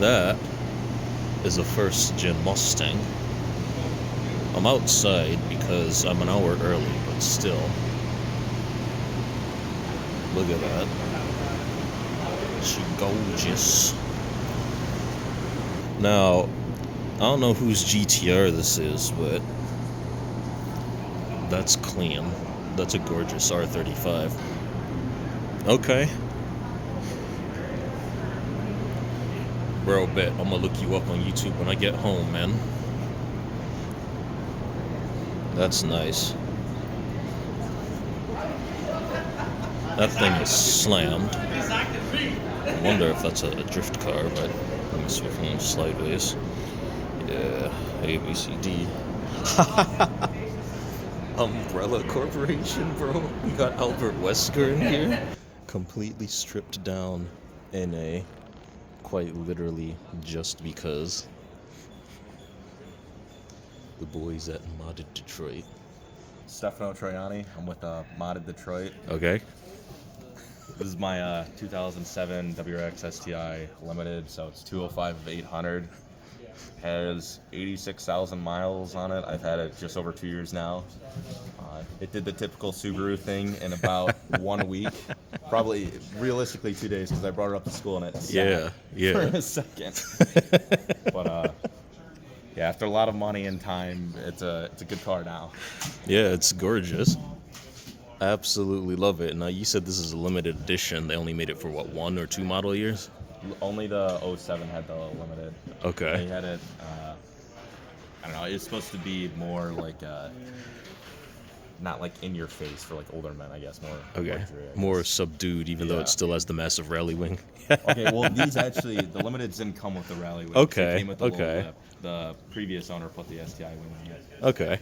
That is a first-gen Mustang. I'm outside because I'm an hour early, but still. Look at that. She gorgeous. Now, I don't know whose GTR this is, but that's clean. That's a gorgeous R35. Okay. Bro, bet I'm gonna look you up on YouTube when I get home, man. That's nice. That thing is slammed. I wonder if that's a drift car, but let me switch from sideways. Yeah, ABCD. Umbrella Corporation, bro. We got Albert Wesker in here. Completely stripped down NA. Quite literally just because. The boys at Modded Detroit. Stefano Troiani. I'm with Modded Detroit. Okay. This is my 2007 WRX STI Limited, so it's 205 of 800. Has 86,000 miles on it. I've had it just over 2 years now. It did the typical Subaru thing in about 1 week. Probably, realistically, 2 days, because I brought it up to school and it sat for a second. But yeah, after a lot of money and time, it's a good car now. Yeah, it's gorgeous. Absolutely love it. Now, you said this is a limited edition. They only made it for, what, 1 or 2 model years? Only the 07 had the limited. Okay. They had it, I don't know, it's supposed to be more like, not like in your face for like older men, I guess. More okay. luxury, more subdued, even though it still has the massive rally wing. Okay, well, these actually, the limiteds didn't come with the rally wing. Okay. They came with the okay. little, the previous owner put the STI wing on it. Okay.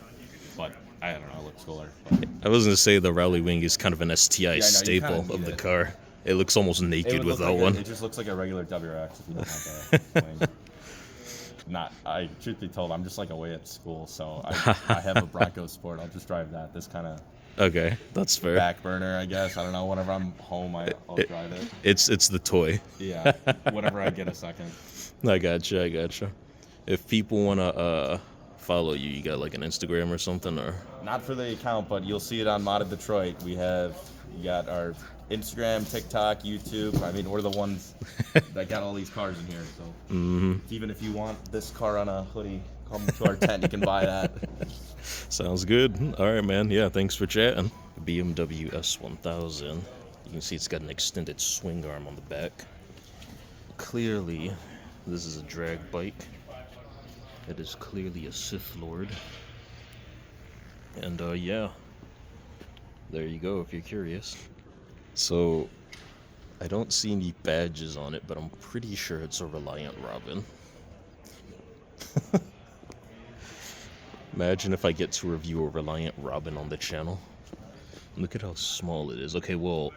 But I don't know, it looks cooler. I was gonna say the rally wing is kind of an STI no, staple of the car. It looks almost naked without one. It just looks like a regular WRX if you don't have the wing. Truth be told, I'm just like away at school, so I have a Bronco Sport. I'll just drive that. This kind of okay, that's fair. Back burner, I guess. I don't know. Whenever I'm home, I'll drive it. It's the toy. Yeah. Whenever I get a second. I gotcha. If people wanna follow you, you got like an Instagram or something, or? Not for the account, but you'll see it on Modded Detroit. We got our Instagram, TikTok, YouTube. I mean, we're the ones that got all these cars in here. So even if you want this car on a hoodie, come to our tent. You can buy that. Sounds good. All right, man. Yeah, thanks for chatting. BMW S1000. You can see it's got an extended swing arm on the back. Clearly, this is a drag bike. It is clearly a Sith Lord. And yeah, there you go if you're curious. So, I don't see any badges on it, but I'm pretty sure it's a Reliant Robin. Imagine if I get to review a Reliant Robin on the channel. Look at how small it is. Okay, well,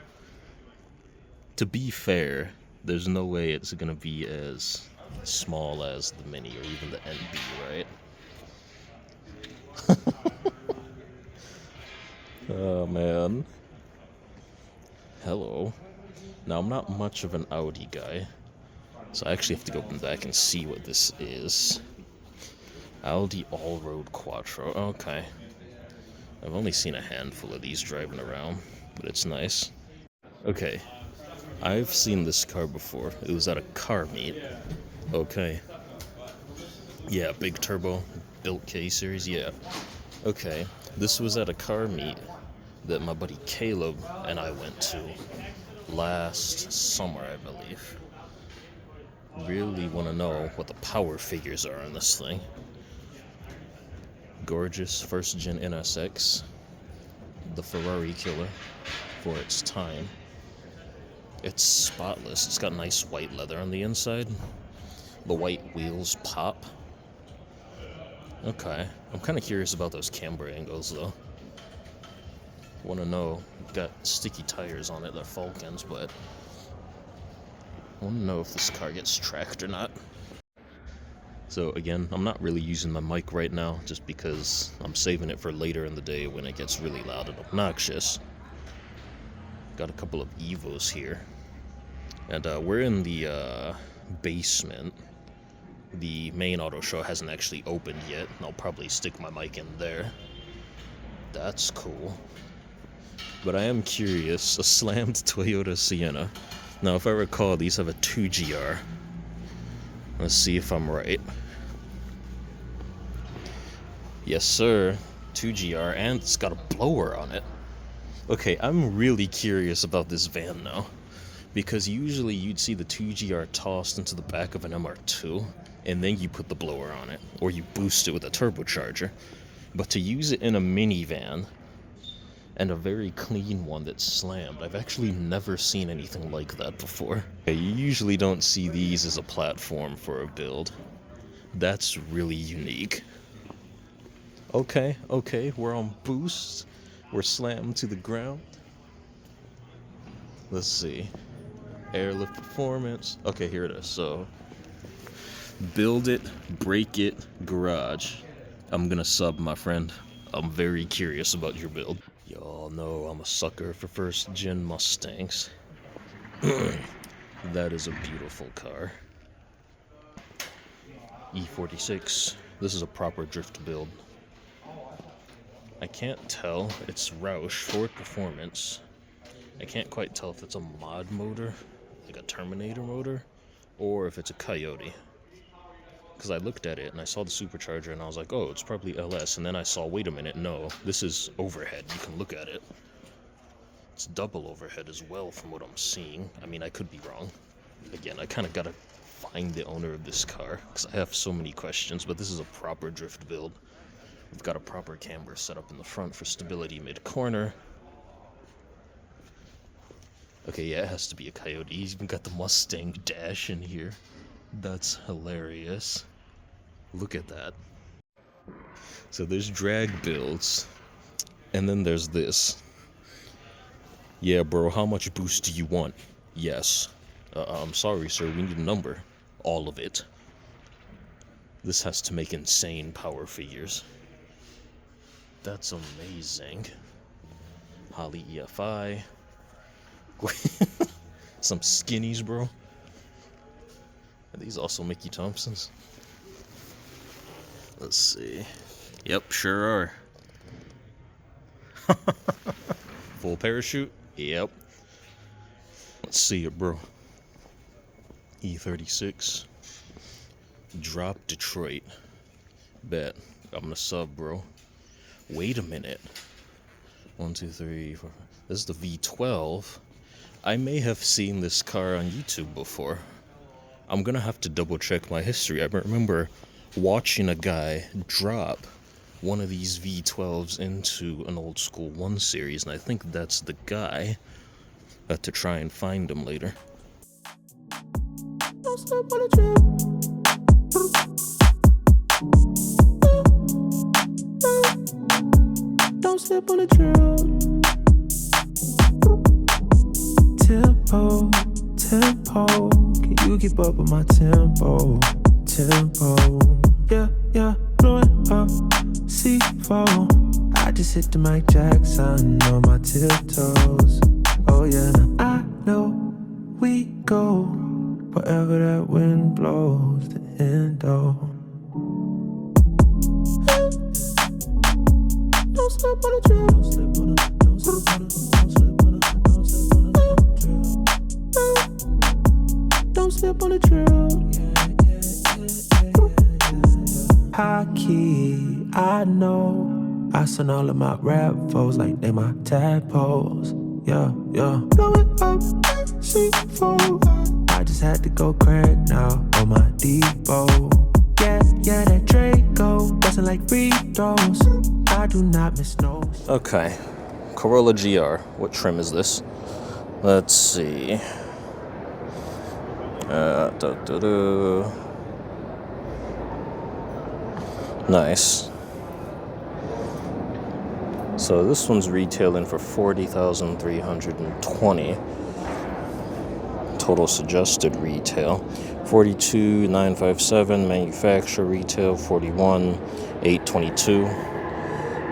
to be fair, there's no way it's gonna be as small as the Mini or even the NB, right? Oh, man. Hello. Now, I'm not much of an Audi guy, so I actually have to go back and see what this is. Audi All-Road Quattro. Okay. I've only seen a handful of these driving around, but it's nice. Okay. I've seen this car before. It was at a car meet. Okay. Yeah, big turbo, built K-Series, yeah. Okay. This was at a car meet that my buddy Caleb and I went to last summer, I believe. Really want to know what the power figures are on this thing. Gorgeous first-gen NSX, the Ferrari killer for its time. It's spotless. It's got nice white leather on the inside. The white wheels pop. Okay, I'm kind of curious about those camber angles though. Want to know. Got sticky tires on it, they're Falcons, but I want to know if this car gets tracked or not. So again, I'm not really using my mic right now just because I'm saving it for later in the day when it gets really loud and obnoxious. Got a couple of Evos here. And we're in the basement. The main auto show hasn't actually opened yet. I'll probably stick my mic in there. That's cool. But I am curious, a slammed Toyota Sienna. Now, if I recall, these have a 2GR. Let's see if I'm right. Yes, sir. 2GR, and it's got a blower on it. Okay, I'm really curious about this van now. Because usually you'd see the 2GR tossed into the back of an MR2, and then you put the blower on it, or you boost it with a turbocharger. But to use it in a minivan, and a very clean one that's slammed, I've actually never seen anything like that before. You usually don't see these as a platform for a build. That's really unique. Okay, we're on boost. We're slammed to the ground. Let's see. Airlift performance. Okay, here it is. So, build it, break it, garage. I'm gonna sub, my friend. I'm very curious about your build. Y'all know I'm a sucker for first gen Mustangs. That is a beautiful car. E46. This is a proper drift build. I can't tell. It's Roush Ford Performance. I can't quite tell if it's a mod motor, like a Terminator motor, or if it's a Coyote. Because I looked at it and I saw the supercharger and I was like, oh, it's probably LS. And then I saw, wait a minute, no, this is overhead. You can look at it. It's double overhead as well from what I'm seeing. I mean, I could be wrong. Again, I kind of got to find the owner of this car because I have so many questions, but this is a proper drift build. We've got a proper camber set up in the front for stability mid-corner. Okay, yeah, it has to be a Coyote. He's even got the Mustang dash in here. That's hilarious. Look at that. So there's drag builds, and then there's this. Yeah, bro, how much boost do you want? Yes. I'm sorry, sir, we need a number. All of it. This has to make insane power figures. That's amazing. Holley EFI. Some skinnies, bro. Are these also Mickey Thompsons? Let's see. Yep, sure are. Full parachute? Yep. Let's see it, bro. E36. Drop Detroit. Bet. I'm gonna sub, bro. Wait a minute. 1, 2, 3, 4. This is the V12. I may have seen this car on YouTube before. I'm gonna have to double check my history. I remember watching a guy drop one of these V12s into an old school 1 series, and I think that's the guy. I have to try and find him later. Don't slip on a trip. Don't slip on a trail. Tempo, tempo. Can you keep up with my tempo? Tempo. Yeah, blowing up. C4. I just hit the Mike Jackson on my tiptoes. Oh yeah, I know we go wherever that wind blows. The endo. Don't slip on the trail. Don't slip on the. Don't slip on the. Don't slip on the. Don't slip on the trail. Don't slip on the trail. High key, I know. I send all of my rap foes like they my tadpoles. Yeah. Blowing up, C4. I just had to go crack now on my Depot. Yeah, that Draco bustin' like free throws. I do not miss no. Okay, Corolla GR. What trim is this? Let's see. Nice. So this one's retailing for $40,320. Total suggested retail. 42,957. Manufacturer retail 41,822.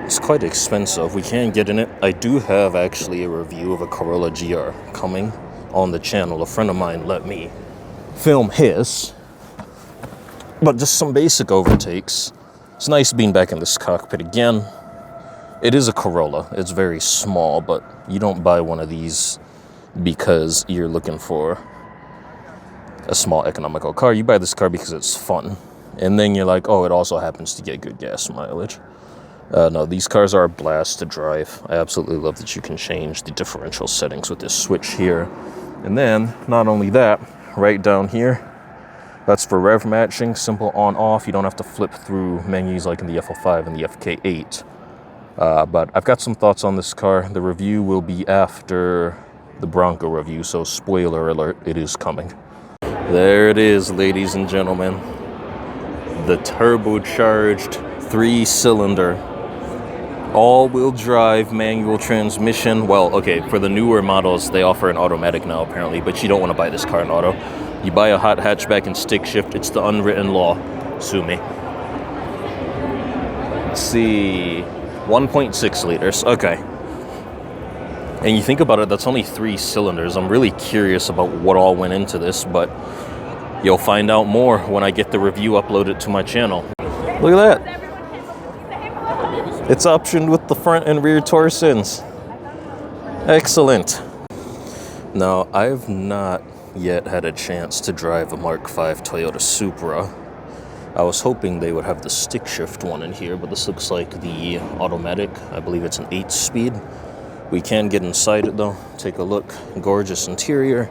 It's quite expensive. We can get in it. I do have actually a review of a Corolla GR coming on the channel. A friend of mine let me film his, but just some basic overtakes. It's nice being back in this cockpit again. It is a Corolla. It's very small, but you don't buy one of these because you're looking for a small economical car. You buy this car because it's fun. And then you're like, oh, it also happens to get good gas mileage. No, these cars are a blast to drive. I absolutely love that you can change the differential settings with this switch here. And then, not only that, right down here, that's for rev matching, simple on-off. You don't have to flip through menus like in the F05 and the FK8. But I've got some thoughts on this car. The review will be after the Bronco review, so spoiler alert, it is coming. There it is, ladies and gentlemen. The turbocharged 3-cylinder all-wheel drive manual transmission. Well, okay, for the newer models, they offer an automatic now apparently, but you don't want to buy this car in auto. You buy a hot hatchback and stick shift. It's the unwritten law. Sue me. Let's see. 1.6 liters. Okay. And you think about it, that's only 3 cylinders. I'm really curious about what all went into this, but you'll find out more when I get the review uploaded to my channel. Look at that. It's optioned with the front and rear torsions. Excellent. Now, I've not yet had a chance to drive a Mark V Toyota Supra. I was hoping they would have the stick shift one in here, but this looks like the automatic. I believe it's an 8-speed. We can get inside it though. Take a look. Gorgeous interior.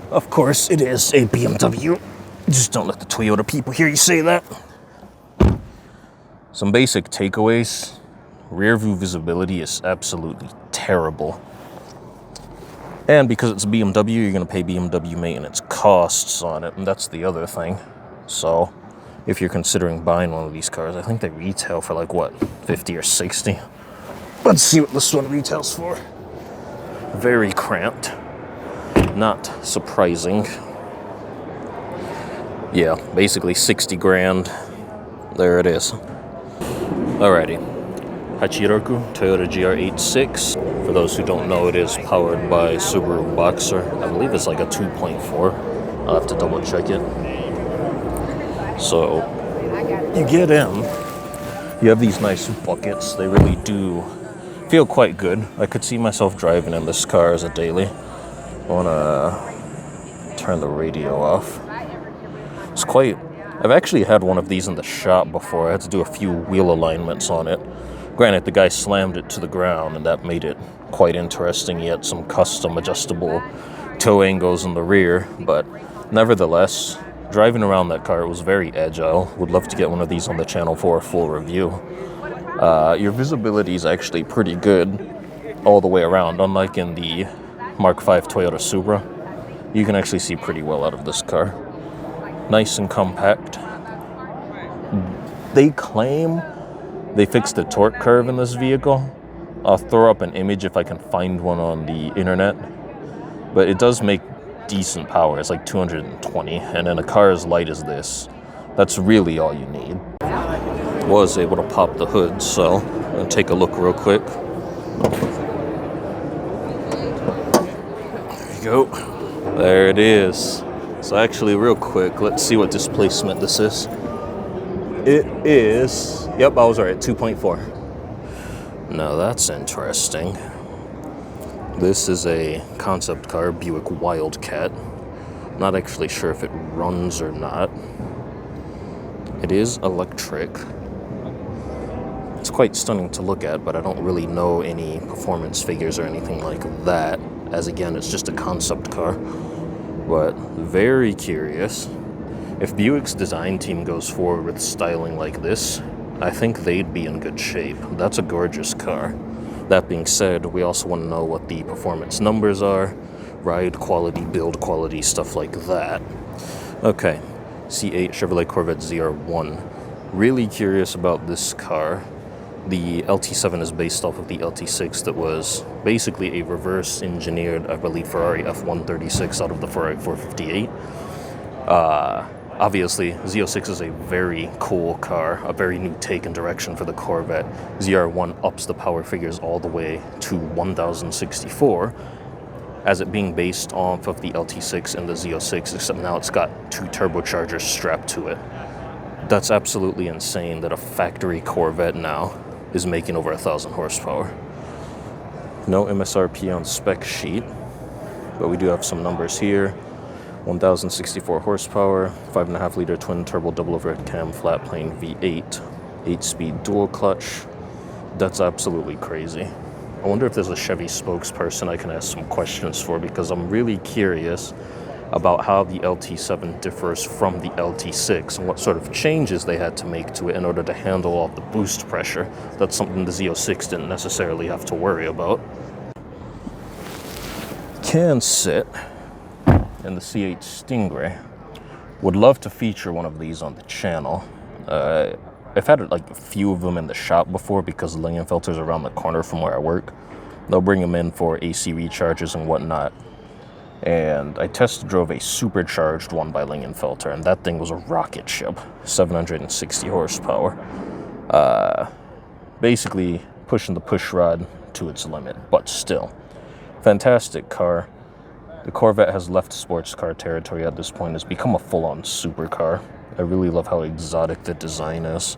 Of course, it is a BMW. Just don't let the Toyota people hear you say that. Some basic takeaways. Rear view visibility is absolutely terrible. And because it's BMW, you're going to pay BMW maintenance costs on it, and that's the other thing. So, if you're considering buying one of these cars, I think they retail for like, what, 50 or 60? Let's see what this one retails for. Very cramped. Not surprising. Yeah, basically 60 grand. There it is. Alrighty. Hachiroku Toyota GR86. For those who don't know, it is powered by Subaru Boxer. I believe it's like a 2.4. I'll have to double check it. So, you get in. You have these nice buckets. They really do feel quite good. I could see myself driving in this car as a daily. I want to turn the radio off. It's quite... I've actually had one of these in the shop before. I had to do a few wheel alignments on it. Granted, the guy slammed it to the ground, and that made it quite interesting. He had some custom adjustable toe angles in the rear, but nevertheless, driving around that car, it was very agile. Would love to get one of these on the channel for a full review. Your visibility is actually pretty good all the way around, unlike in the Mark V Toyota Supra. You can actually see pretty well out of this car. Nice and compact. They claim they fixed the torque curve in this vehicle. I'll throw up an image if I can find one on the internet. But it does make decent power. It's like 220, and in a car as light as this, that's really all you need. Was able to pop the hood, so I'm gonna take a look real quick. There you go. There it is. So actually, real quick, let's see what displacement this is. It is, yep, I was right, 2.4. Now that's interesting. This is a concept car, Buick Wildcat. Not actually sure if it runs or not. It is electric. It's quite stunning to look at, but I don't really know any performance figures or anything like that, as again, it's just a concept car. But very curious. If Buick's design team goes forward with styling like this, I think they'd be in good shape. That's a gorgeous car. That being said, we also want to know what the performance numbers are, ride quality, build quality, stuff like that. Okay, C8 Chevrolet Corvette ZR1. Really curious about this car. The LT7 is based off of the LT6 that was basically a reverse engineered, I believe, Ferrari F136 out of the Ferrari 458. Obviously, Z06 is a very cool car, a very new take and direction for the Corvette. ZR1 ups the power figures all the way to 1064. as it being based off of the LT6 and the Z06, except now it's got 2 turbochargers strapped to it. That's absolutely insane that a factory Corvette now is making over 1,000 horsepower. No MSRP on spec sheet, but we do have some numbers here. 1,064 horsepower, 5.5 liter twin turbo double overhead cam flat plane V8, 8-speed dual clutch. That's absolutely crazy. I wonder if there's a Chevy spokesperson I can ask some questions for, because I'm really curious about how the LT7 differs from the LT6 and what sort of changes they had to make to it in order to handle all the boost pressure. That's something the Z06 didn't necessarily have to worry about. Can sit in the C8 Stingray. Would love to feature one of these on the channel. I've had like a few of them in the shop before because Lingenfelter's around the corner from where I work. They'll bring them in for AC recharges and whatnot. And I test drove a supercharged one by Lingenfelter, and that thing was a rocket ship, 760 horsepower. Basically pushing the push rod to its limit, but still. Fantastic car. The Corvette has left sports car territory at this point. It's become a full-on supercar. I really love how exotic the design is.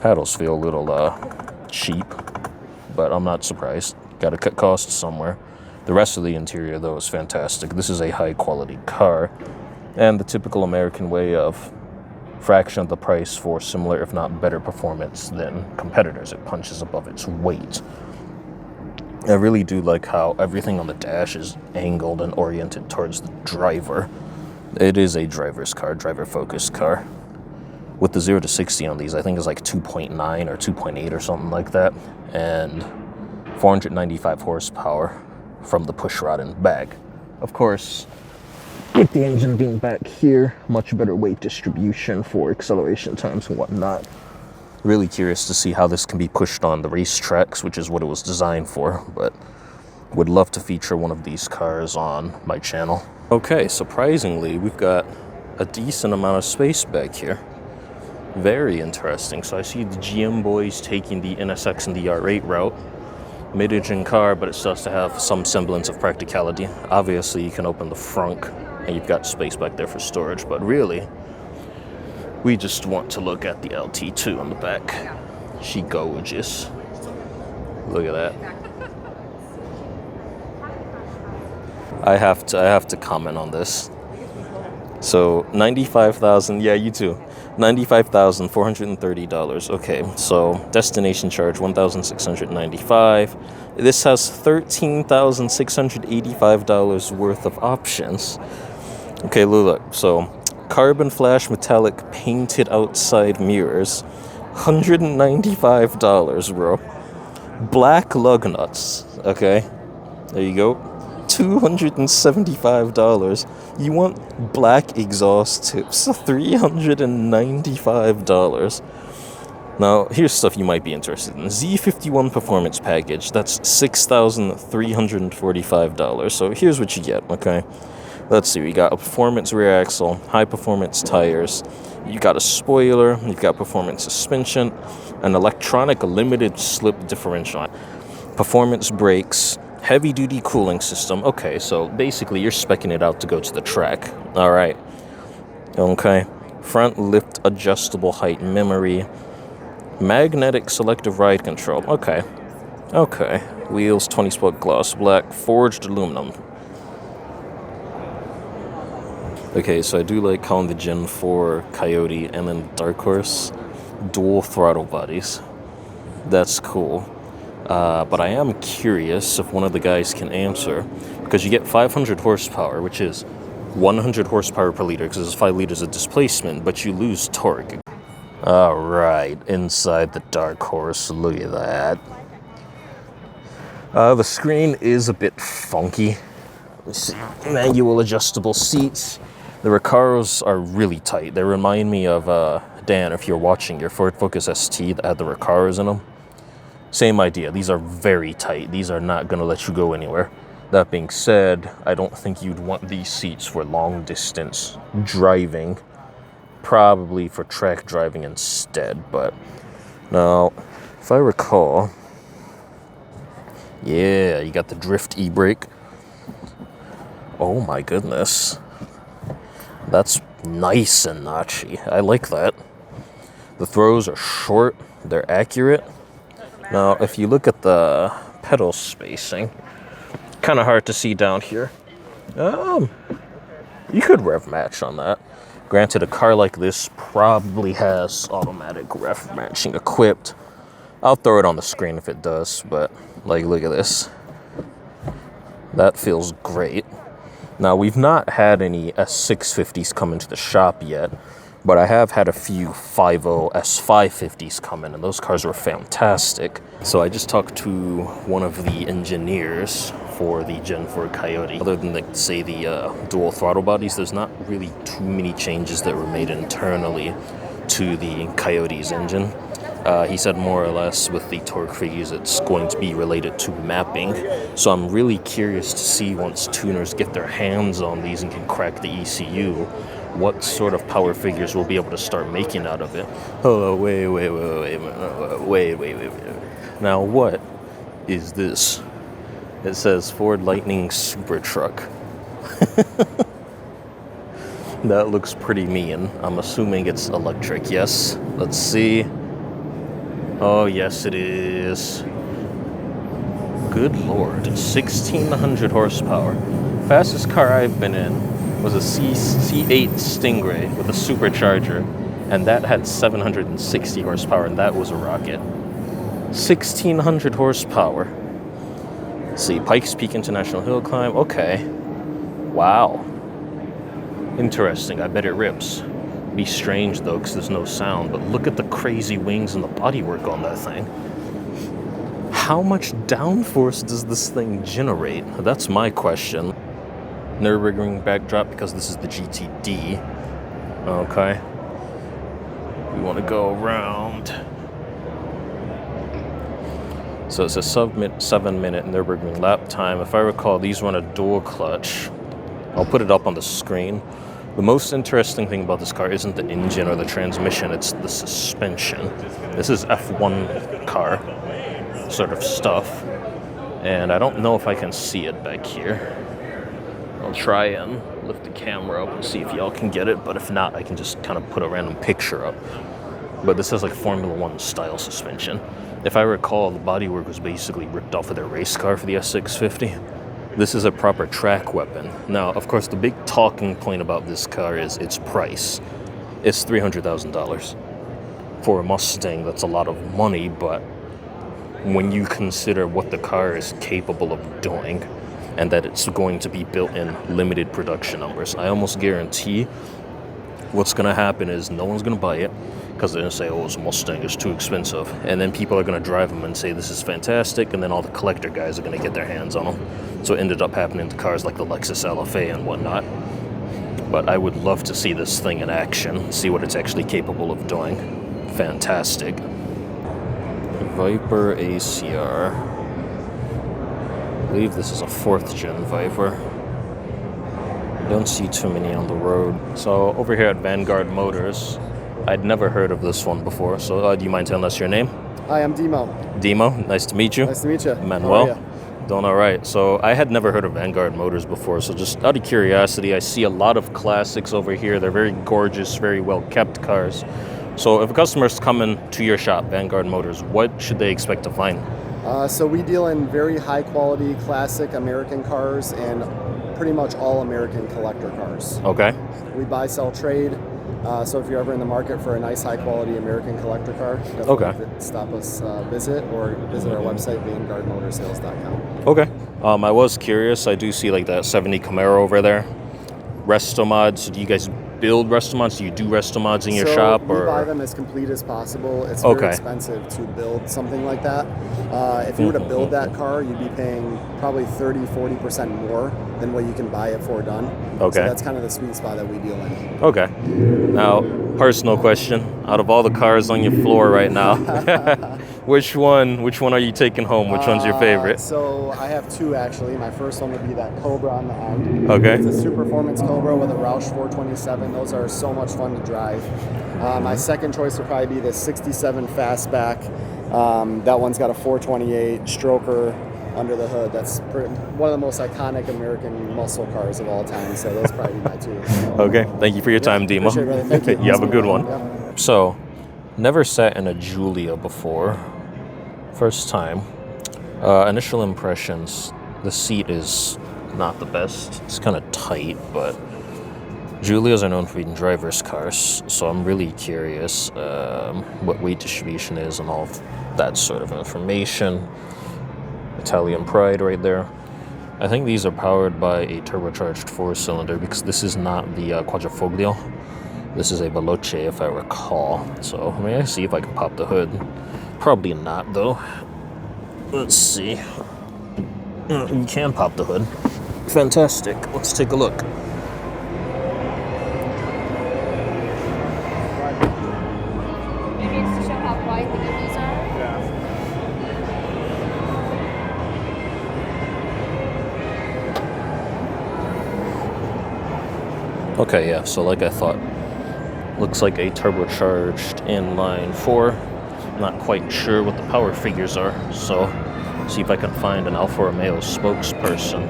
Paddles feel a little cheap, but I'm not surprised. Gotta cut costs somewhere. The rest of the interior, though, is fantastic. This is a high-quality car, and the typical American way of fraction of the price for similar, if not better, performance than competitors. It punches above its weight. I really do like how everything on the dash is angled and oriented towards the driver. It is a driver's car, driver-focused car. With the 0 to 60 on these, I think it's like 2.9 or 2.8 or something like that, and 495 horsepower from the pushrod and back. Of course, with the engine being back here, much better weight distribution for acceleration times and whatnot. Really curious to see how this can be pushed on the racetracks, which is what it was designed for, but would love to feature one of these cars on my channel. Okay, surprisingly, we've got a decent amount of space back here. Very interesting. So I see the GM boys taking the NSX and the R8 route. Mid-engine car, but it starts to have some semblance of practicality. Obviously, you can open the frunk, and you've got space back there for storage, but really, we just want to look at the LT2 on the back. She gorgeous. Look at that. I have to comment on this. So 95,000, yeah, you too. $95,430. Okay, so destination charge $1,695. This has $13,685 worth of options. Okay, look. So carbon flash metallic painted outside mirrors, $195, bro. Black lug nuts. Okay, there you go. $275. You want black exhaust tips, $395. Now, here's stuff you might be interested in. Z51 Performance Package, that's $6,345. So here's what you get, okay? Let's see, we got a performance rear axle, high performance tires, you got a spoiler, you've got performance suspension, an electronic limited slip differential, performance brakes, heavy duty cooling system. Okay, so basically you're speccing it out to go to the track. All right. Okay. Front lift adjustable height memory, magnetic selective ride control. Okay. Okay. Wheels 20-spoke gloss black, forged aluminum. Okay, so I do like calling the Gen 4 Coyote and then Dark Horse dual throttle bodies. That's cool. But I am curious if one of the guys can answer, because you get 500 horsepower, which is 100 horsepower per liter, because it's 5 liters of displacement, but you lose torque. All right, inside the Dark Horse, look at that. The screen is a bit funky. Let's see, manual adjustable seats. The Recaros are really tight. They remind me of, Dan, if you're watching your Ford Focus ST that had the Recaros in them. Same idea. These are very tight. These are not going to let you go anywhere. That being said, I don't think you'd want these seats for long distance driving. Probably for track driving instead. But now, if I recall, Yeah, you got the drift e-brake. Oh my goodness. That's nice and notchy. I like that. The throws are short, they're accurate. Now, if you look at the pedal spacing, kind of hard to see down here. You could rev match on that. Granted, a car like this probably has automatic rev matching equipped. I'll throw it on the screen if it does, but like, look at this. That feels great. Now, we've not had any S650s come into the shop yet, but I have had a few 5.0 S550s come in, and those cars were fantastic. So I just talked to one of the engineers for the Gen 4 Coyote. Other than, like, say, the dual throttle bodies, there's not really too many changes that were made internally to the Coyote's engine. He said more or less with the torque figures it's going to be related to mapping. So I'm really curious to see, once tuners get their hands on these and can crack the ECU, what sort of power figures we'll be able to start making out of it. Oh, wait. Now what is this? It says Ford Lightning Super Truck. That looks pretty mean. I'm assuming it's electric, yes. Let's see. Oh, yes, it is. Good Lord. 1,600 horsepower. Fastest car I've been in was a C8 Stingray with a supercharger, and that had 760 horsepower, and that was a rocket. 1,600 horsepower. Let's see, Pikes Peak International Hill Climb. Okay. Wow. Interesting. I bet it rips. Be strange though, because there's no sound, but look at the crazy wings and the bodywork on that thing. How much downforce does this thing generate? That's my question. Nürburgring backdrop, because this is the GTD. Okay. We want to go around. So it's a 7-minute Nürburgring lap time. If I recall, these run a dual clutch. I'll put it up on the screen. The most interesting thing about this car isn't the engine or the transmission, it's the suspension. This is F1 car sort of stuff, and I don't know if I can see it back here. I'll try and lift the camera up and see if y'all can get it, but if not, I can just kind of put a random picture up. But this is like Formula 1 style suspension. If I recall, the bodywork was basically ripped off of their race car for the S650. This is a proper track weapon. Now, of course, the big talking point about this car is its price. It's $300,000. For a Mustang, that's a lot of money, but when you consider what the car is capable of doing and that it's going to be built in limited production numbers, I almost guarantee what's going to happen is no one's going to buy it because they're going to say, oh, it's a Mustang, it's too expensive. And then people are going to drive them and say, this is fantastic, and then all the collector guys are going to get their hands on them. So it ended up happening to cars like the Lexus LFA and whatnot. But I would love to see this thing in action, see what it's actually capable of doing. Fantastic. Viper ACR. I believe this is a 4th gen Viper. Don't see too many on the road. So over here at Vanguard Motors, I'd never heard of this one before. So do you mind telling us your name? Hi, I'm Demo. Demo, nice to meet you. Nice to meet you. Manuel. Doing all right. So I had never heard of Vanguard Motors before. So just out of curiosity, I see a lot of classics over here. They're very gorgeous, very well-kept cars. So if a customer's coming to your shop, Vanguard Motors, what should they expect to find? So we deal in very high-quality, classic American cars and pretty much all American collector cars. Okay. We buy, sell, trade. So if you're ever in the market for a nice, high-quality American collector car, definitely stop us, visit our website, vanguardmotorsales.com. Okay. I was curious. I do see like that 70 Camaro over there. Resto mods. Do you guys build resto mods? Do you do resto mods in your shop? We buy them as complete as possible. It's very expensive to build something like that. If you were to build that car, you'd be paying probably 30-40% more than what you can buy it for done. Okay. So that's kind of the sweet spot that we deal in. Okay. Now, personal question. Out of all the cars on your floor right now, which one are you taking home? Which one's your favorite? So I have two, actually. My first one would be that Cobra on the end. Okay. It's a Super Performance Cobra with a Roush 427. Those are so much fun to drive. My second choice would probably be the 67 Fastback. That one's got a 428 stroker. under the hood. That's one of the most iconic American muscle cars of all time. So those probably be my two. Okay, thank you for your time, Dima. Appreciate it, brother. Thank you. You have a good one. Yeah. So, never sat in a Giulia before. First time. Initial impressions, the seat is not the best. It's kind of tight, but Giulias are known for being driver's cars, so I'm really curious what weight distribution is and all of that sort of information. Italian pride right there. I think these are powered by a turbocharged 4-cylinder because this is not the Quadrifoglio. This is a Veloce, if I recall. So, I mean, I see if I can pop the hood. Probably not, though. Let's see. You can pop the hood. Fantastic. Let's take a look. Maybe it's to show how wide the EVs are. Okay, yeah, so like I thought. Looks like a turbocharged inline 4. Not quite sure what the power figures are, so see if I can find an Alfa Romeo spokesperson.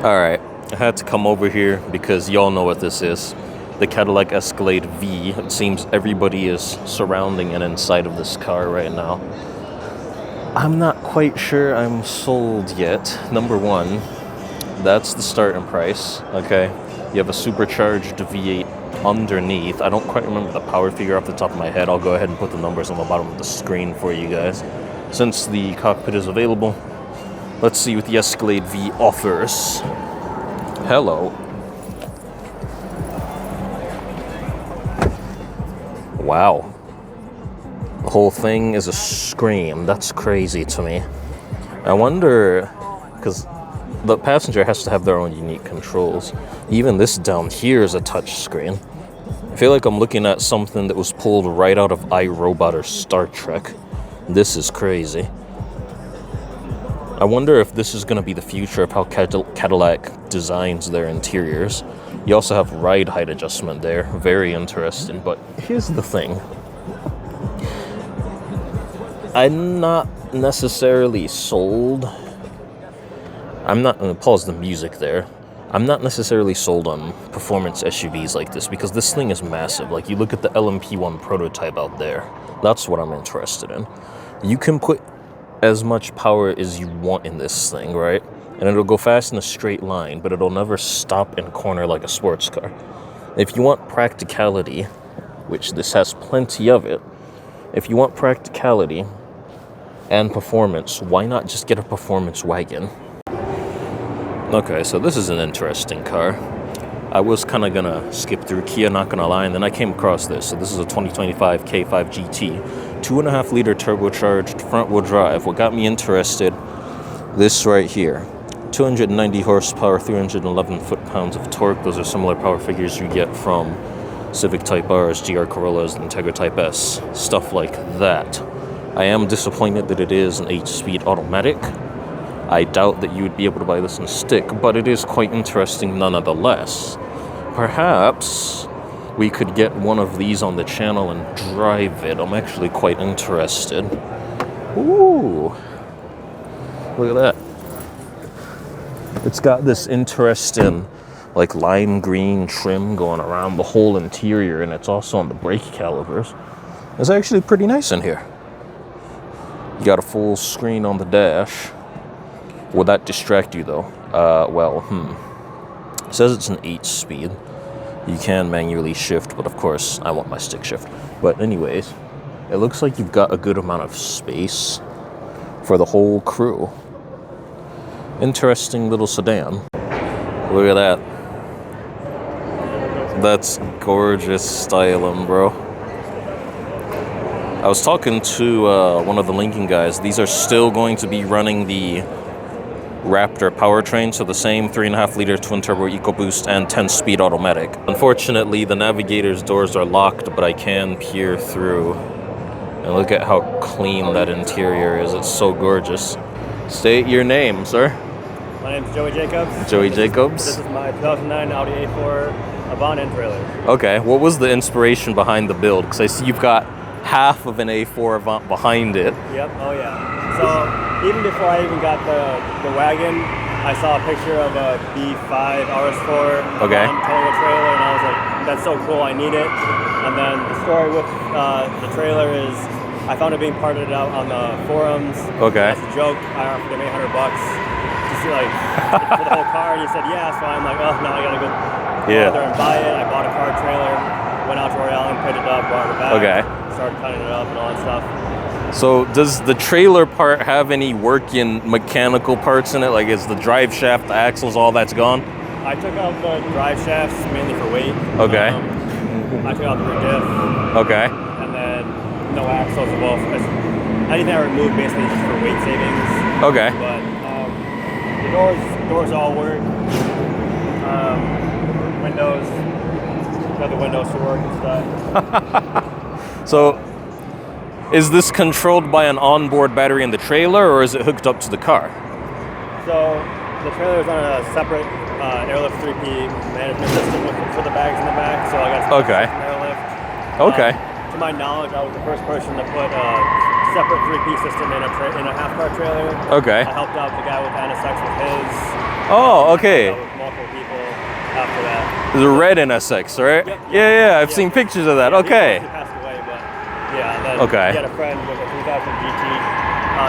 Alright, I had to come over here because y'all know what this is. The Cadillac Escalade V. It seems everybody is surrounding and inside of this car right now. I'm not quite sure I'm sold yet. Number one, that's the starting price, okay? You have a supercharged V8 underneath. I don't quite remember the power figure off the top of my head. I'll go ahead and put the numbers on the bottom of the screen for you guys. Since the cockpit is available, let's see what the Escalade V offers. Hello. Wow. The whole thing is a scream. That's crazy to me. I wonder, because the passenger has to have their own unique controls. Even this down here is a touch screen. I feel like I'm looking at something that was pulled right out of iRobot or Star Trek. This is crazy. I wonder if this is going to be the future of how Cadillac designs their interiors. You also have ride height adjustment there. Very interesting. But here's the thing. I'm not necessarily sold. I'm not going to pause the music there. I'm not necessarily sold on performance SUVs like this because this thing is massive. Like, you look at the LMP1 prototype out there. That's what I'm interested in. You can put as much power as you want in this thing, right? And it'll go fast in a straight line, but it'll never stop and corner like a sports car. If you want practicality, which this has plenty of it, if you want practicality and performance, why not just get a performance wagon? Okay, so this is an interesting car. I was kind of gonna skip through Kia, not gonna lie, and then I came across this. So this is a 2025 K5 GT, 2.5 liter turbocharged front wheel drive. What got me interested, this right here, 290 horsepower, 311 foot-pounds of torque. Those are similar power figures you get from Civic Type R's, GR Corollas, and Integra Type S, stuff like that. I am disappointed that it is an 8-speed automatic. I doubt that you would be able to buy this in stick, but it is quite interesting nonetheless. Perhaps we could get one of these on the channel and drive it. I'm actually quite interested. Ooh, look at that. It's got this interesting, like, lime green trim going around the whole interior, and it's also on the brake calipers. It's actually pretty nice in here. You got a full screen on the dash. Will that distract you, though? It says it's an 8-speed. You can manually shift, but of course, I want my stick shift. But anyways, it looks like you've got a good amount of space for the whole crew. Interesting little sedan. Look at that. That's gorgeous styling, bro. I was talking to one of the Lincoln guys. These are still going to be running the Raptor powertrain, so the same 3.5 liter twin turbo EcoBoost and 10-speed automatic. Unfortunately, the Navigator's doors are locked, but I can peer through. And look at how clean that interior is. It's so gorgeous. State your name, sir. My name's Joey Jacobs. Joey Jacobs. This is my 2009 Audi A4 Avant and trailer. Okay, what was the inspiration behind the build? Because I see you've got half of an A4 Avant behind it. Yep. Oh yeah. So even before I even got the wagon, I saw a picture of a B5 RS4 Okay. towing a trailer, and I was like, "That's so cool! I need it." And then the story with the trailer is, I found it being parted out on the forums. Okay. As a joke, I offered him $800 to see like for the whole car, and he said yeah. So I'm like, oh, now I gotta go out there and buy it. I bought a car trailer, went out to Royale and picked it up, brought it back. Okay. Started cutting it up and all that stuff. So does the trailer part have any working mechanical parts in it? Like is the drive shaft, the axles, all that's gone? I took out the drive shafts mainly for weight. Okay. I took out the rear diff. Okay. And then no axles as well. Anything I removed basically just for weight savings. Okay. But the doors all work. Windows, got the windows to work and stuff. So is this controlled by an onboard battery in the trailer, or is it hooked up to the car? So the trailer is on a separate Airlift 3P management system for the bags in the back. So I got Airlift. Okay. To my knowledge, I was the first person to put a separate 3P system in a half-car trailer. Okay. I helped out the guy with NSX with his. Oh, okay. With multiple people after that. The red NSX, right? Yep. Yeah, I've seen pictures of that. Okay. He passed away, but yeah. And then Okay. He had a friend with a 3000 GT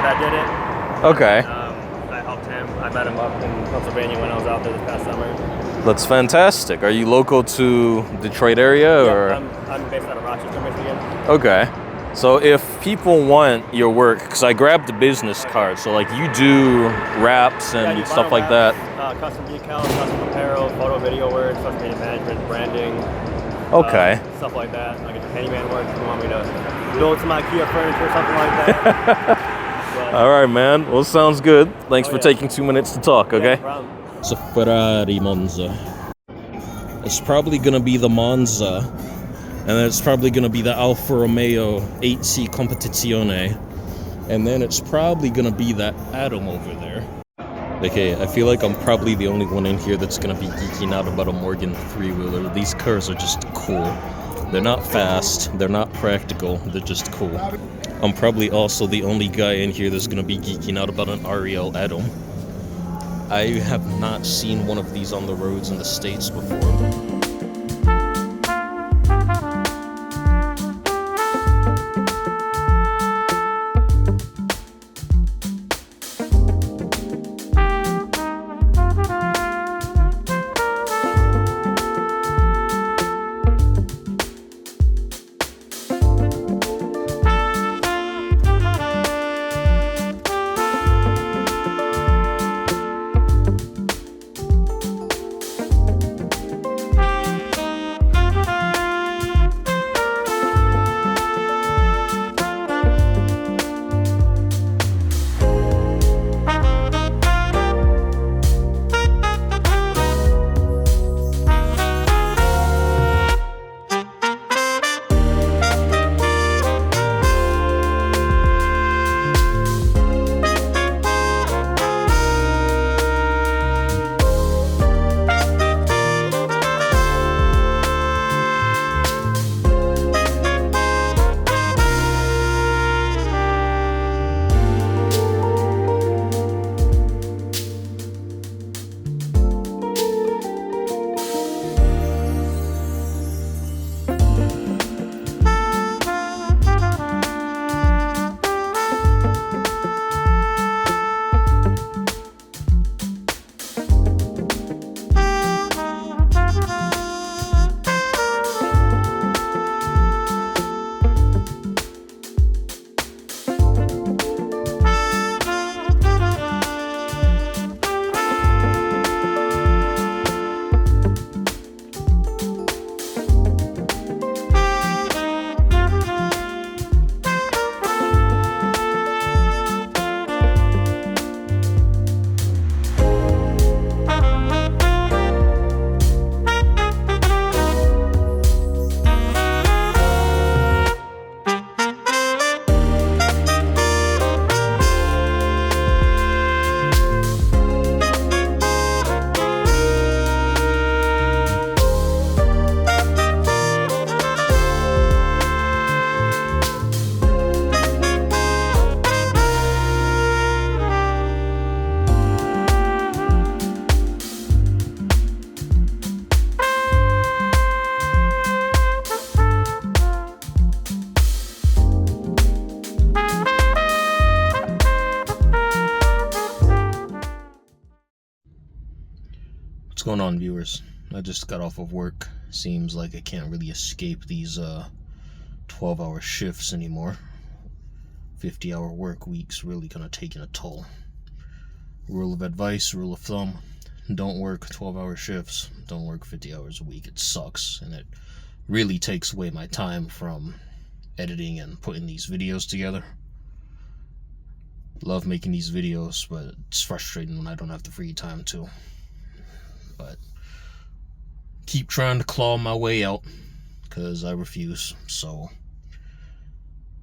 that did it. Okay. I helped him. I met him up in Pennsylvania when I was out there this past summer. That's fantastic. Are you local to Detroit area, or? Yeah, I'm based out of Rochester, Michigan. Okay. So if people want your work, because I grabbed the business card, so like you do wraps and you stuff vinyl like that. wraps, custom decals, custom apparel, photo, video work, social media management, branding. Okay. Stuff like that. Like if handyman work, if you want me to build some IKEA furniture or something like that. All right, man. Well, sounds good. Thanks for yeah. taking 2 minutes to talk, okay? No problem. It's a Ferrari Monza. It's probably gonna be the Monza, and then it's probably gonna be the Alfa Romeo 8C Competizione, and then it's probably gonna be that Atom over there. Okay, I feel like I'm probably the only one in here that's gonna be geeking out about a Morgan three-wheeler. These cars are just cool. They're not fast, they're not practical, they're just cool. I'm probably also the only guy in here that's gonna be geeking out about an Ariel Atom. I have not seen one of these on the roads in the States before. going on, viewers? I just got off of work. Seems like I can't really escape these 12-hour shifts anymore. 50-hour work weeks really gonna take a toll. Rule of advice, rule of thumb, don't work 12-hour shifts. Don't work 50 hours a week. It sucks, and it really takes away my time from editing and putting these videos together. Love making these videos, but it's frustrating when I don't have the free time to. But keep trying to claw my way out, because I refuse. So,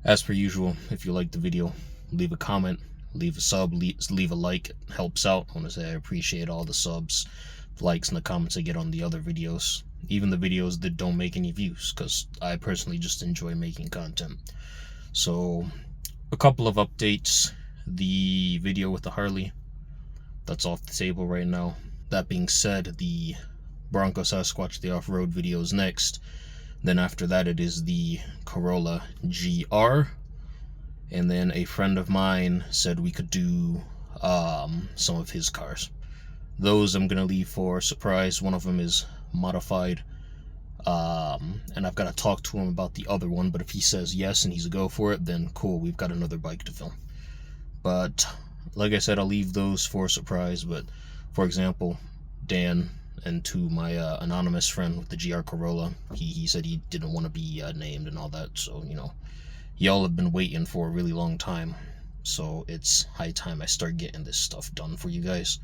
as per usual, if you like the video, leave a comment, leave a sub, leave a like. It helps out. I want to say I appreciate all the subs, the likes, and the comments I get on the other videos. Even the videos that don't make any views, because I personally just enjoy making content. So, a couple of updates. The video with the Harley, that's off the table right now. That being said, the Bronco Sasquatch, the off-road video is next. Then after that, it is the Corolla GR. And then a friend of mine said we could do some of his cars. Those I'm gonna leave for surprise. One of them is modified, and I've got to talk to him about the other one. But if he says yes and he's a go for it, then cool, we've got another bike to film. But like I said, I'll leave those for a surprise. But for example, Dan, and to my anonymous friend with the GR Corolla, he said he didn't want to be named and all that. So, you know, y'all have been waiting for a really long time. So it's high time I start getting this stuff done for you guys,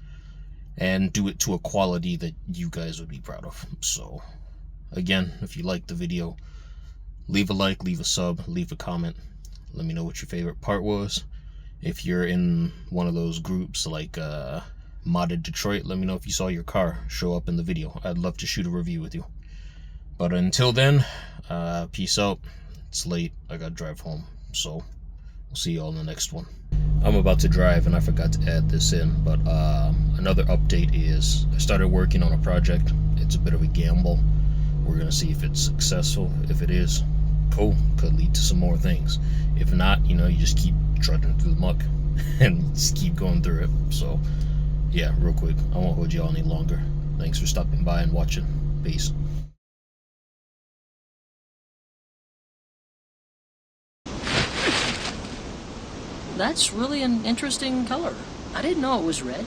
and do it to a quality that you guys would be proud of. So again, if you liked the video, leave a like, leave a sub, leave a comment. Let me know what your favorite part was. If you're in one of those groups like Modded Detroit, let me know if you saw your car show up in the video. I'd love to shoot a review with you. But until then, peace out. It's late, I gotta drive home, so we'll see y'all in the next one. I'm about to drive and I forgot to add this in, but another update is I started working on a project. It's a bit of a gamble. We're gonna see if it's successful. If it is, cool, could lead to some more things. If not, you know, you just keep trudging through the muck and just keep going through it. So yeah, real quick, I won't hold y'all any longer. Thanks for stopping by and watching. Peace. That's really an interesting color. I didn't know it was red.